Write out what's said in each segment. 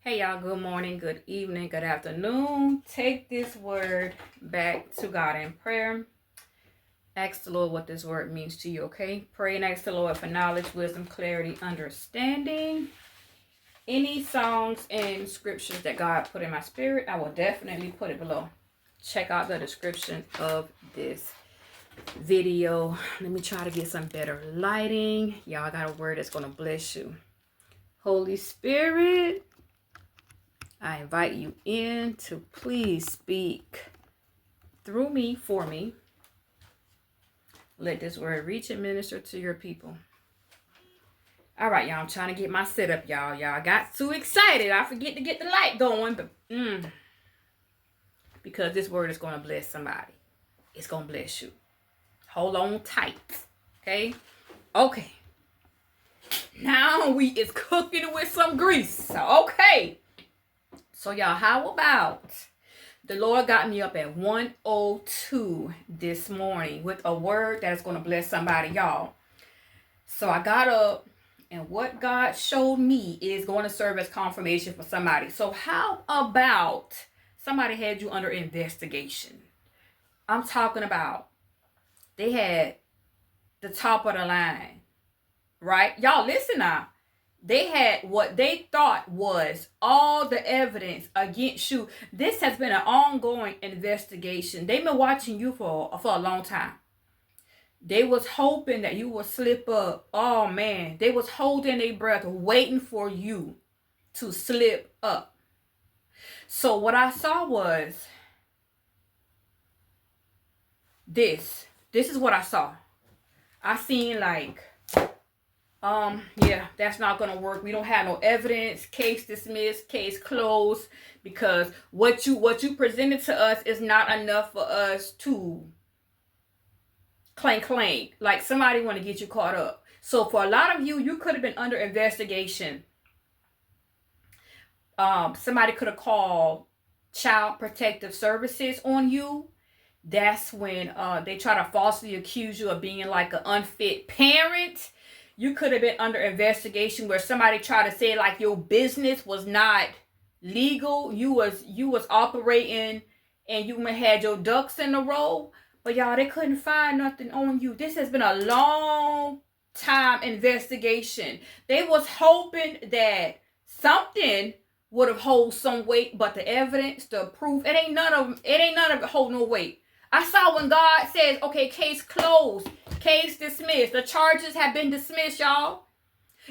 Hey y'all, good morning, good evening, good afternoon. Take this word back to God in prayer. Ask the Lord what this word means to you, okay? Pray and ask the Lord for knowledge, wisdom, clarity, understanding. Any songs and scriptures that God put in my spirit, I will definitely put it below. Check out the description of this video. Let me try to get some better lighting. Y'all got a word that's going to bless you. Holy Spirit, I invite you in to please speak through me, for me. Let this word reach and minister to your people. All right, y'all. I'm trying to get my setup, y'all. Y'all got too excited. I forget to get the light going, but because this word is going to bless somebody. It's going to bless you. Hold on tight. Okay? Okay. Now we is cooking with some grease. Okay. So y'all, how about the Lord got me up at 1:02 this morning with a word that is going to bless somebody, y'all. So I got up, and what God showed me is going to serve as confirmation for somebody. So how about somebody had you under investigation? I'm talking about they had the top of the line, right? Y'all listen now. They had what they thought was all the evidence against you. This has been an ongoing investigation. They've been watching you for a long time. They was hoping that you would slip up. Oh man, they was holding their breath, waiting for you to slip up. So what I saw was this. This is what I saw. I seen like, yeah, that's not gonna work. We don't have no evidence. Case dismissed. Case closed. Because what you presented to us is not enough for us to claim. Like somebody want to get you caught up. So for a lot of you, you could have been under investigation. Somebody could have called Child Protective Services on you. That's when they try to falsely accuse you of being like an unfit parent. You could have been under investigation where somebody tried to say like your business was not legal. You was operating and you had your ducks in a row. But y'all, they couldn't find nothing on you. This has been a long time investigation. They was hoping that something would have hold some weight, but the evidence, the proof, it ain't none of it hold no weight. I saw when God says, okay, case closed, case dismissed. The charges have been dismissed, y'all.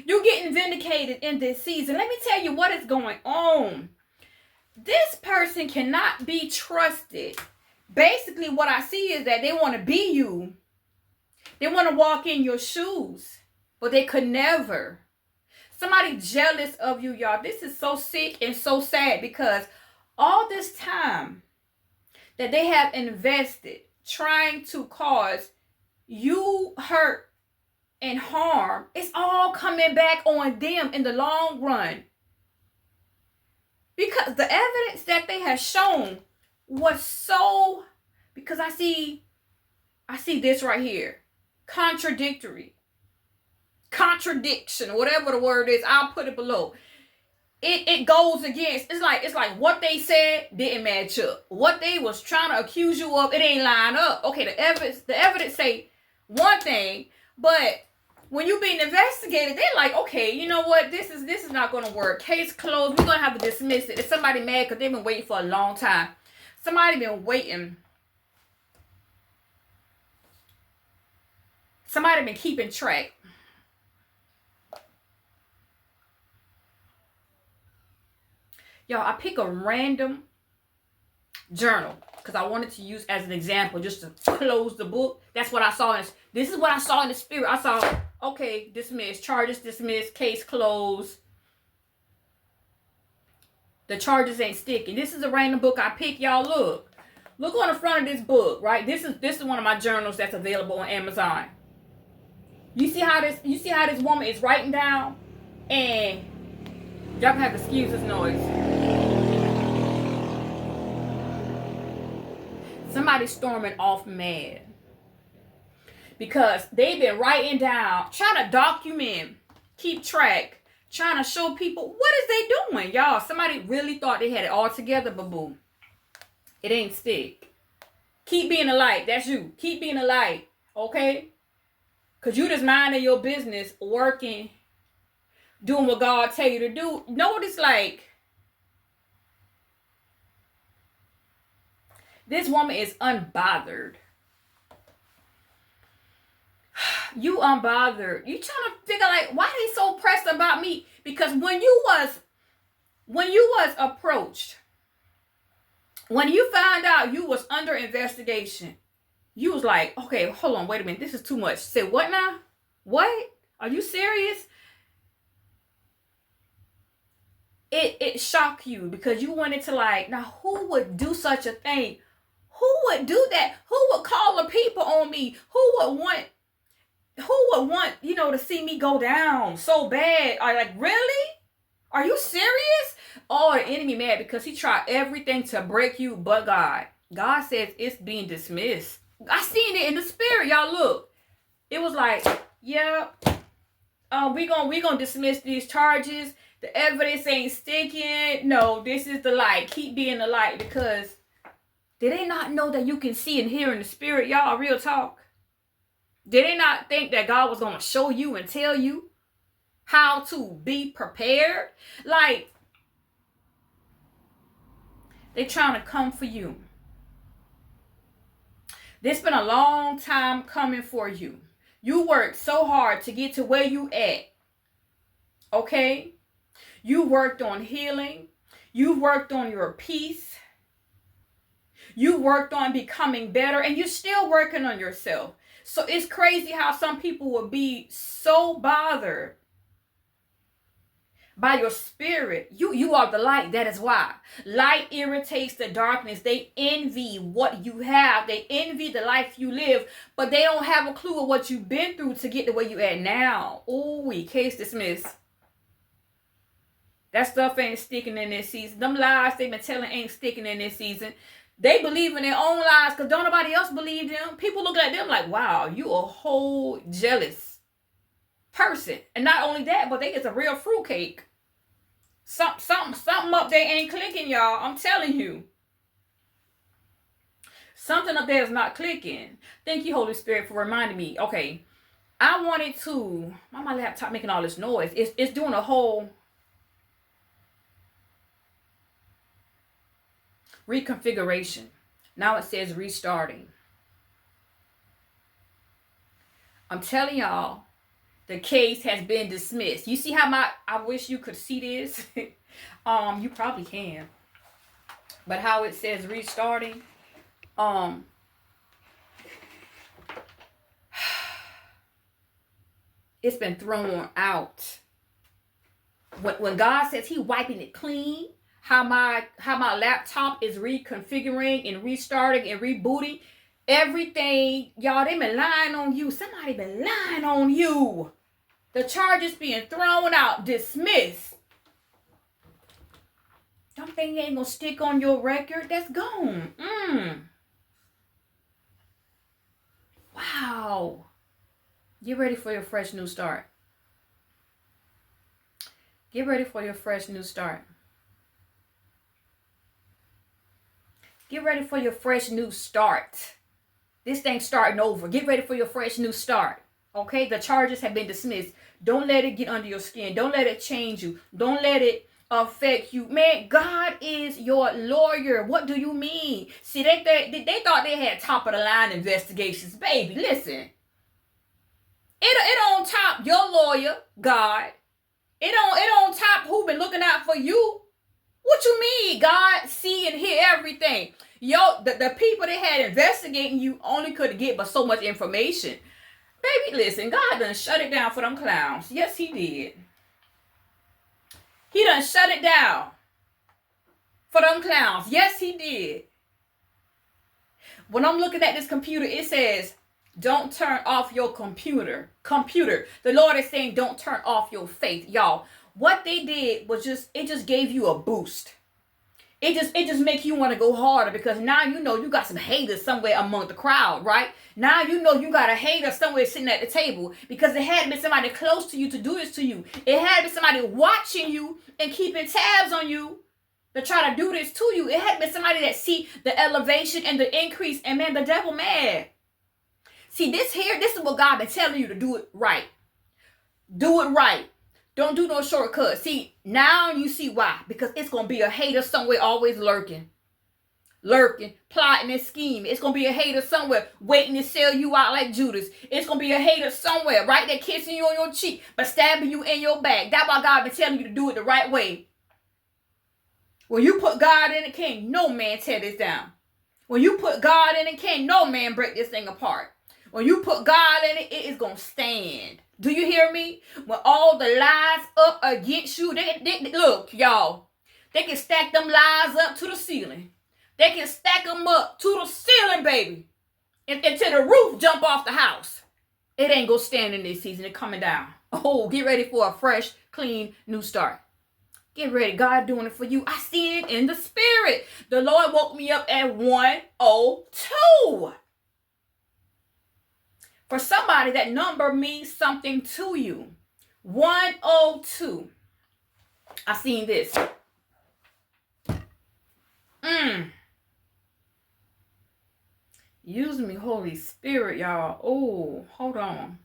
You're getting vindicated in this season. Let me tell you what is going on. This person cannot be trusted. Basically, what I see is that they want to be you. They want to walk in your shoes, but they could never. Somebody jealous of you, y'all. This is so sick and so sad because all this time that they have invested trying to cause you hurt and harm, it's all coming back on them in the long run. Because the evidence that they have shown was so, because I see this right here. Contradiction, whatever the word is, I'll put it below. It goes against, it's like what they said didn't match up. What they was trying to accuse you of, it ain't line up. Okay, the evidence say one thing, but when you being investigated, they're like, okay, you know what? This is not gonna work. Case closed. We're gonna have to dismiss it. Is somebody mad because they've been waiting for a long time? Somebody been waiting. Somebody been keeping track. Y'all, I pick a random journal because I wanted to use as an example just to close the book. That's what I saw. This is what I saw in the spirit. I saw, okay, dismissed, charges dismissed, case closed. The charges ain't sticking. This is a random book I picked, y'all. Look on the front of this book, right? This is one of my journals that's available on Amazon. You see how this woman is writing down, and y'all can have to excuse this noise. Somebody's storming off mad because they've been writing down, trying to document, keep track, trying to show people what is they doing, y'all. Somebody really thought they had it all together, but boom, it ain't stick. Keep being a light. That's you. Keep being a light, okay? Because you just minding your business, working, doing what God tell you to do. Notice, like, this woman is unbothered. You unbothered. You trying to figure, like, why they so pressed about me? Because when you was approached, when you found out you was under investigation, you was like, okay, hold on, wait a minute, this is too much. Say what now? What? Are you serious? It shocked you because you wanted to, like, now who would do such a thing? Who would do that? Who would call the people on me? Who would want, to see me go down so bad? Are like, really? Are you serious? Oh, the enemy mad because he tried everything to break you but God. God says it's being dismissed. I seen it in the spirit, y'all. Look. It was like, yeah, we gonna dismiss these charges. The evidence ain't sticking. No, this is the light. Keep being the light, because did they not know that you can see and hear in the spirit, y'all? Real talk. Did they not think that God was gonna show you and tell you how to be prepared? Like, they trying to come for you. This been a long time coming for you. You worked so hard to get to where you at. Okay? You worked on healing. You worked on your peace. You worked on becoming better, and you're still working on yourself. So it's crazy how some people will be so bothered by your spirit. You are the light. That is why. Light irritates the darkness. They envy what you have. They envy the life you live, but they don't have a clue of what you've been through to get to where you at now. Ooh, case dismissed. That stuff ain't sticking in this season. Them lies they've been telling ain't sticking in this season. They believe in their own lies because don't nobody else believe them. People look at them like, wow, you a whole jealous person. And not only that, but they get a real fruitcake. Something up there ain't clicking, y'all. I'm telling you. Something up there is not clicking. Thank you, Holy Spirit, for reminding me. Okay, I wanted to... Why my laptop making all this noise? It's doing a whole reconfiguration. Now it says restarting. I'm telling y'all, the case has been dismissed. You see how I wish you could see this. You probably can. But how it says restarting. It's been thrown out. When God says he wiping it clean, how my laptop is reconfiguring and restarting and rebooting. Everything, y'all, they been lying on you. Somebody been lying on you. The charges being thrown out, dismissed. Don't think ain't gonna stick on your record. That's gone. Wow. Get ready for your fresh new start. Get ready for your fresh new start. Get ready for your fresh new start. This thing's starting over. Get ready for your fresh new start. Okay? The charges have been dismissed. Don't let it get under your skin. Don't let it change you. Don't let it affect you. Man, God is your lawyer. What do you mean? See, they thought they had top of the line investigations. Baby, listen. It on top your lawyer, God. It on top who been looking out for you. What you mean? God see and hear everything. The people that had investigating you only could get but so much information. Baby, listen, God done shut it down for them clowns. Yes, he did. He done shut it down for them clowns. Yes, he did. When I'm looking at this computer, it says, don't turn off your computer. The Lord is saying, don't turn off your faith. Y'all, what they did was it just gave you a boost. It just makes you want to go harder, because now you know you got some haters somewhere among the crowd, right? Now you know you got a hater somewhere sitting at the table, because it had been somebody close to you to do this to you. It had been somebody watching you and keeping tabs on you to try to do this to you. It had been somebody that see the elevation and the increase, and man, the devil mad. See, this is what God been telling you to do it right. Do it right. Don't do no shortcuts. See, now you see why. Because it's going to be a hater somewhere always lurking, plotting and scheming. It's going to be a hater somewhere waiting to sell you out like Judas. It's going to be a hater somewhere right there kissing you on your cheek but stabbing you in your back. That's why God been telling you to do it the right way. When you put God in it, can't no man tear this down. When you put God in it, can't no man break this thing apart. When you put God in it, it is going to stand. Do you hear me? When all the lies up against you, they look, y'all, they can stack them lies up to the ceiling. They can stack them up to the ceiling, baby, until the roof jump off the house. It ain't going to stand in this season. It's coming down. Oh, get ready for a fresh, clean, new start. Get ready. God doing it for you. I see it in the spirit. The Lord woke me up at 1:02. For somebody, that number means something to you. 1:02. I seen this. Use me, Holy Spirit, y'all. Oh, hold on.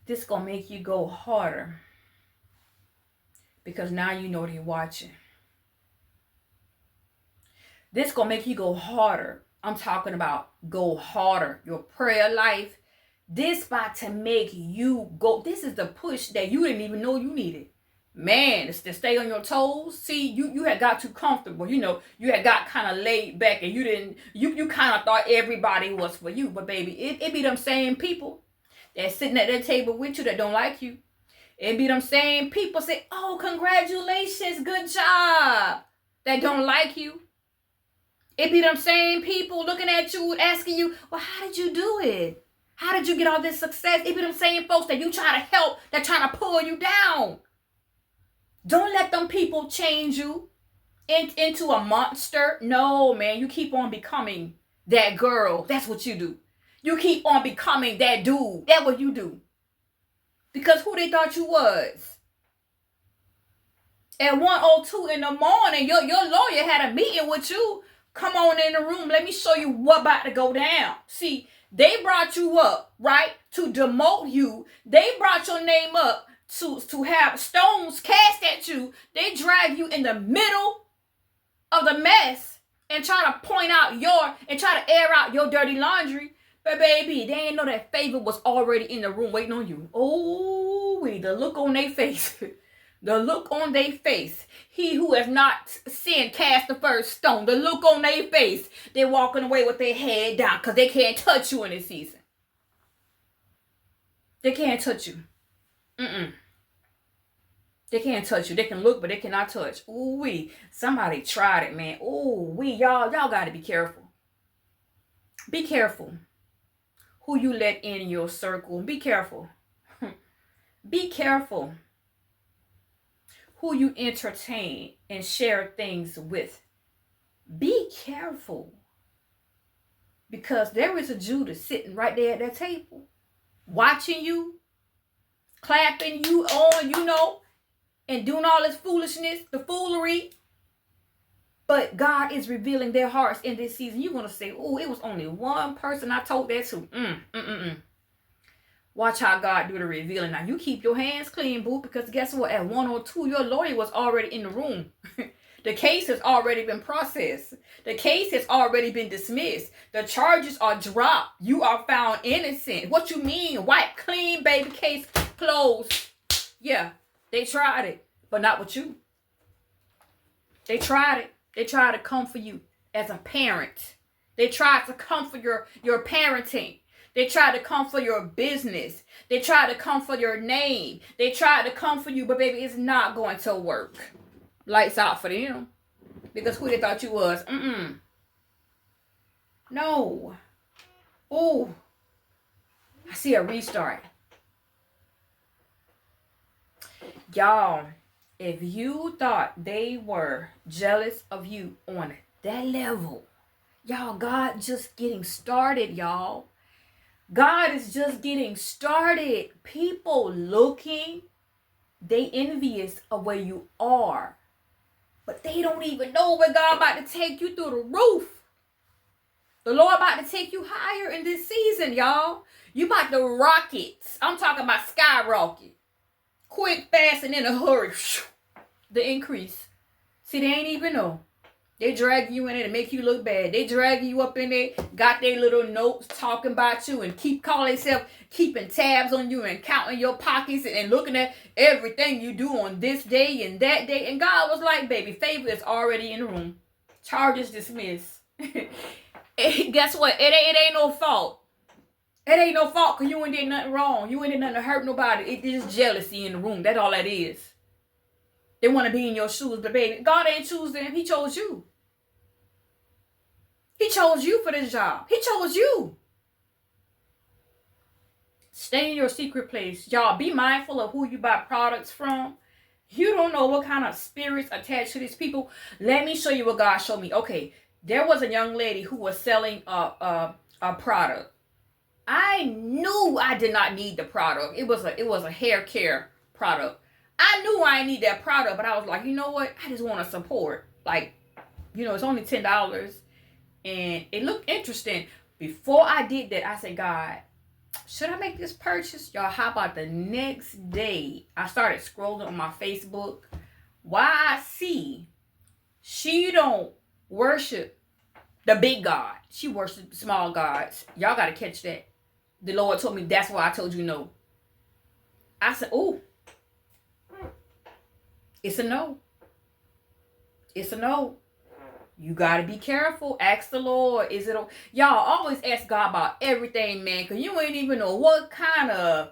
This gonna make you go harder, because now you know they're watching. This gonna make you go harder. I'm talking about go harder. Your prayer life. This about to make you go. This is the push that you didn't even know you needed. Man, it's to stay on your toes. See, you had got too comfortable. You know, you had got kind of laid back, and you kind of thought everybody was for you. But baby, it be them same people that's sitting at that table with you that don't like you. It be them same people say, oh, congratulations, good job, that don't like you. It be them same people looking at you, asking you, well, how did you do it? How did you get all this success? It be them same folks that you try to help, that trying to pull you down. Don't let them people change you into a monster. No, man, you keep on becoming that girl. That's what you do. You keep on becoming that dude. That's what you do. Because who they thought you was. At 1:02 in the morning, your lawyer had a meeting with you. Come on in the room. Let me show you what about to go down. See, they brought you up, right, to demote you. They brought your name up to have stones cast at you. They drag you in the middle of the mess and try to point out and try to air out your dirty laundry. But baby, they ain't know that favor was already in the room waiting on you. Oh, the look on their face. The look on their face. He who has not sinned cast the first stone. The look on their face. They're walking away with their head down because they can't touch you in this season. They can't touch you. They can't touch you. They can look, but they cannot touch. Ooh, somebody tried it, man. Ooh, y'all got to be careful. Be careful who you let in your circle. Be careful. Be careful who you entertain and share things with. Be careful. Because there is a Judas sitting right there at that table, watching you, clapping you on, and doing all this foolishness, the foolery. But God is revealing their hearts in this season. You're going to say, oh, it was only one person I told that to. Watch how God do the revealing. Now, you keep your hands clean, boo, because guess what? At 1:02, your lawyer was already in the room. The case has already been processed. The case has already been dismissed. The charges are dropped. You are found innocent. What you mean? Wipe clean, baby, case closed. Yeah, they tried it, but not with you. They tried it. They tried to come for you as a parent. They tried to come for your parenting. They tried to come for your business. They tried to come for your name. They tried to come for you, but baby, it's not going to work. Lights out for them. Because who they thought you was. No. Oh, I see a restart. Y'all, if you thought they were jealous of you on that level, y'all, God just getting started, y'all. God is just getting started. People looking, they envious of where you are. But they don't even know where God about to take you through the roof. The Lord about to take you higher in this season, y'all. You about to rocket. I'm talking about skyrocket. Quick, fast, and in a hurry. The increase. See, they ain't even know. They drag you in it and make you look bad. They drag you up in there, got their little notes talking about you and keep calling themselves, keeping tabs on you and counting your pockets and looking at everything you do on this day and that day. And God was like, baby, favor is already in the room. Charges dismissed. Guess what? It ain't no fault. It ain't no fault because you ain't did nothing wrong. You ain't did nothing to hurt nobody. It is jealousy in the room. That's all that is. They want to be in your shoes, but baby, God ain't choose them. He chose you. He chose you for this job. He chose you. Stay in your secret place. Y'all, be mindful of who you buy products from. You don't know what kind of spirits attached to these people. Let me show you what God showed me. Okay, there was a young lady who was selling a product. I knew I did not need the product. It was a hair care product. I knew I didn't need that product, but I was like, you know what? I just want to support. Like, it's only $10. And it looked interesting. Before I did that, I said, God, should I make this purchase? Y'all, how about the next day? I started scrolling on my Facebook. Why I see she don't worship the big God. She worships small gods. Y'all got to catch that. The Lord told me that's why I told you no. I said, oh, it's a no. It's a no. You got to be careful. Ask the Lord. Is it y'all always ask God about everything, man, because you ain't even know what kind of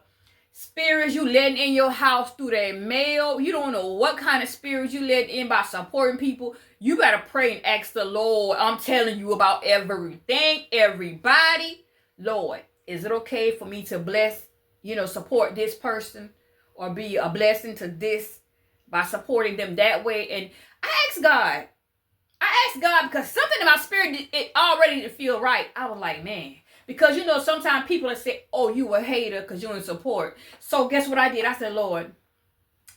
spirits you letting in your house through that mail. You don't know what kind of spirits you letting in by supporting people. You got to pray and ask the Lord. I'm telling you about everything, everybody. Lord, is it okay for me to bless, support this person or be a blessing to this by supporting them that way? And I asked God because something in my spirit, it already didn't feel right. I was like, man, because sometimes people will say, oh, you a hater because you're in support. So guess what I did? I said, Lord,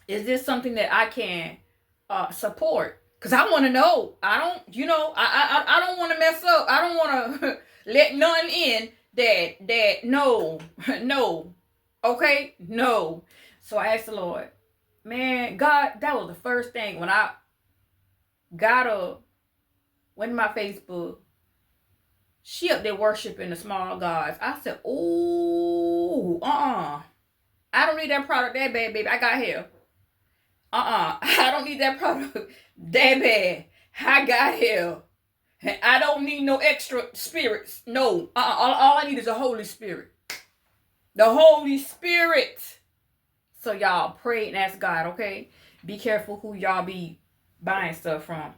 is this something that I can support? Because I want to know. I don't want to mess up. I don't want to let none in that no, okay, no. So I asked the Lord, man, God, that was the first thing when I went to my Facebook. She up there worshiping the small gods. I said, oh, I don't need that product that bad, baby. I got hair. I don't need that product that bad. I got hair. I don't need no extra spirits. No. All I need is the Holy Spirit. The Holy Spirit. So y'all pray and ask God, okay? Be careful who y'all be buying stuff from.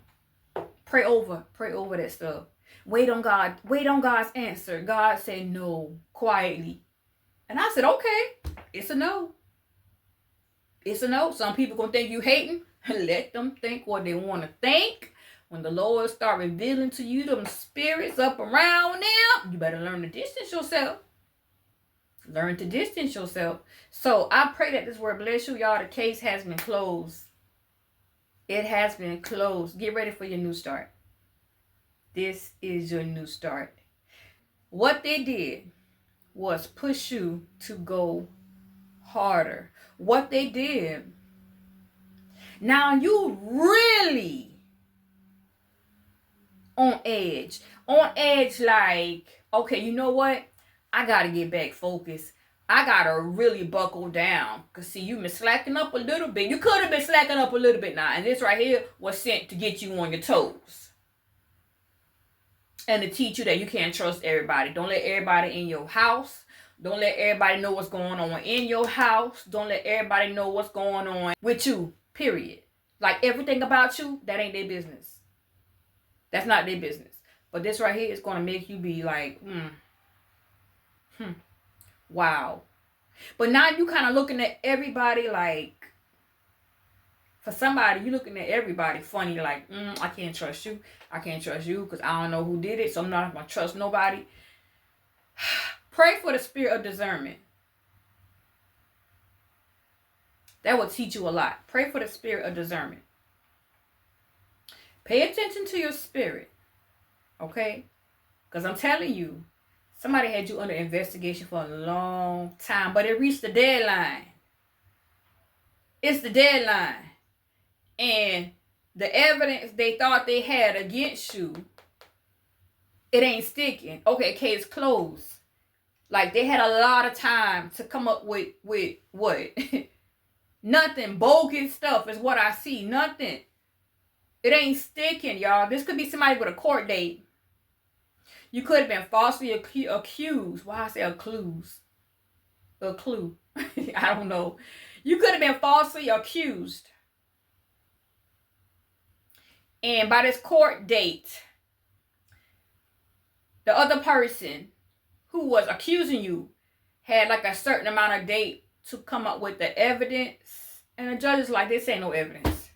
Pray over that stuff. Wait on God. Wait on God's answer. God said no, quietly. And I said, okay, it's a no. It's a no. Some people gonna think you hating. Let them think what they want to think. When the Lord start revealing to you them spirits up around them, you better learn to distance yourself. Learn to distance yourself. So I pray that this word bless you, y'all. The case has been closed. It has been closed. Get ready for your new start. This is your new start. What they did was push you to go harder. What they did. Now you really on edge. On edge like, okay, you know what? I got to get back focused. I got to really buckle down. Because, see, you've been slacking up a little bit. You could have been slacking up a little bit now. And this right here was sent to get you on your toes. And to teach you that you can't trust everybody. Don't let everybody in your house. Don't let everybody know what's going on in your house. Don't let everybody know what's going on with you, period. Like everything about you, that ain't their business. That's not their business. But this right here is going to make you be like, wow. But now you kind of looking at everybody like, for somebody, you looking at everybody funny like, I can't trust you. I can't trust you because I don't know who did it, so I'm not going to trust nobody. Pray for the spirit of discernment. That will teach you a lot. Pray for the spirit of discernment. Pay attention to your spirit. Okay? Because I'm telling you, somebody had you under investigation for a long time, but it reached the deadline. It's the deadline. And the evidence they thought they had against you, it ain't sticking. Okay, case closed. Like, they had a lot of time to come up with what? Nothing. Bogus stuff is what I see. Nothing. It ain't sticking, y'all. This could be somebody with a court date. You could have been falsely accused. Why I say accused? A clue. I don't know. You could have been falsely accused. And by this court date, the other person who was accusing you had like a certain amount of date to come up with the evidence. And the judge is like, this ain't no evidence.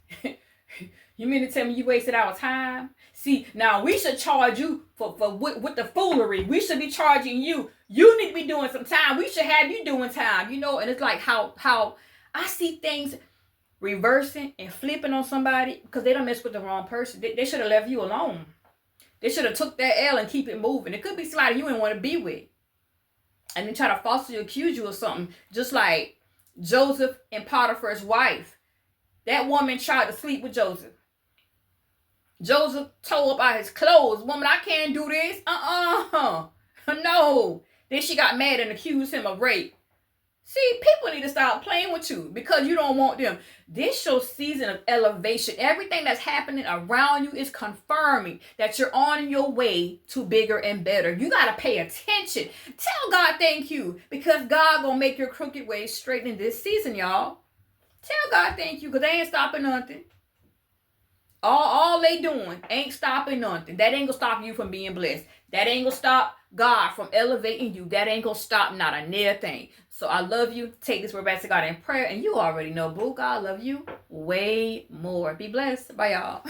You mean to tell me you wasted our time? See, now we should charge you for with the foolery. We should be charging you. You need to be doing some time. We should have you doing time, you know? And it's like how I see things reversing and flipping on somebody because they don't mess with the wrong person. They should have left you alone. They should have took that L and keep it moving. It could be somebody you didn't want to be with. And then try to falsely accuse you of something. Just like Joseph and Potiphar's wife. That woman tried to sleep with Joseph. Joseph tore up out his clothes. Woman, I can't do this. No. Then she got mad and accused him of rape. See, people need to stop playing with you because you don't want them. This your season of elevation. Everything that's happening around you is confirming that you're on your way to bigger and better. You got to pay attention. Tell God thank you because God going to make your crooked ways straight in this season, y'all. Tell God thank you because they ain't stopping nothing. All they doing ain't stopping nothing. That ain't going to stop you from being blessed. That ain't going to stop God from elevating you. That ain't going to stop not a near thing. So I love you. Take this word back to God in prayer. And you already know, boo, God love you way more. Be blessed. Bye, y'all.